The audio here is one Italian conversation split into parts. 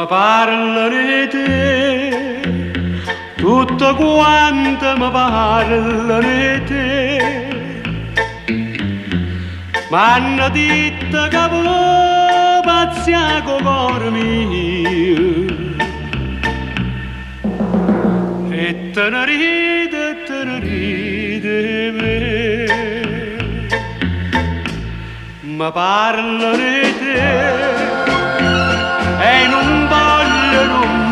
parlerete, tutto quanto mi parlerete. M'hanno detto che voi pazzia con cuore mio e te ne ride me. Mi parlerete e non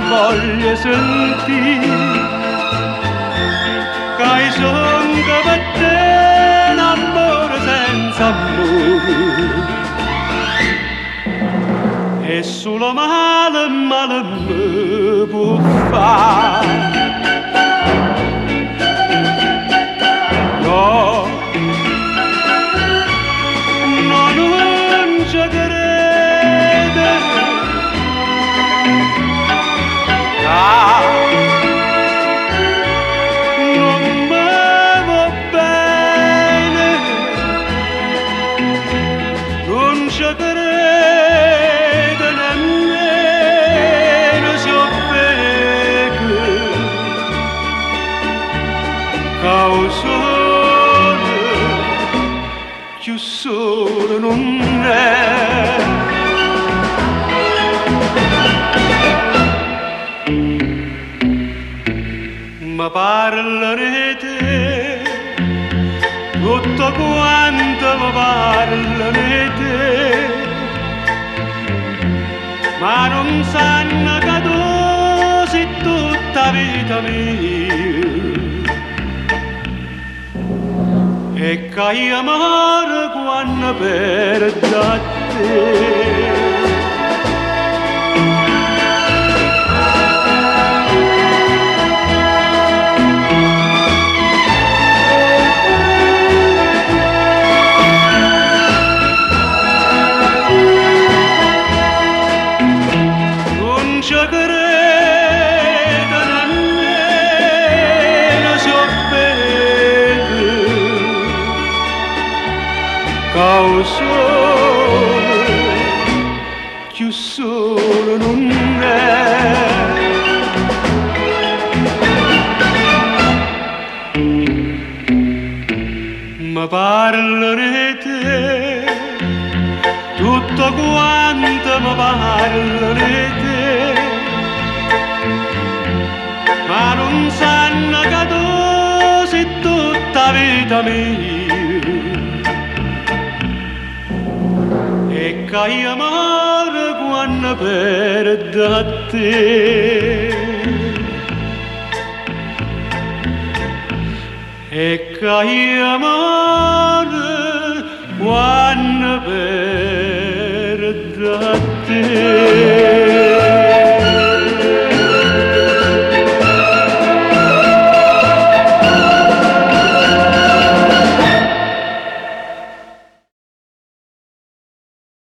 voglio sentire che son che per te l'amore senza amore e solo male mi può fare. No, non ci crede, non mi va bene, non ci crede nemmeno se ho becco, causone più solo non è. Mi parlerete, tutto quanto mi parlerete, ma non sanno che tu sei tutta vita mia e che io amore quando perdo a te. Non ci credo nemmeno se ho becco, causone più solo non è. Mi parlerete, tutto quanto mi parlerete, ma non sanno che tu sei tutta vita mia e che io amore quando perdo a te e che io amore quando perdo a te.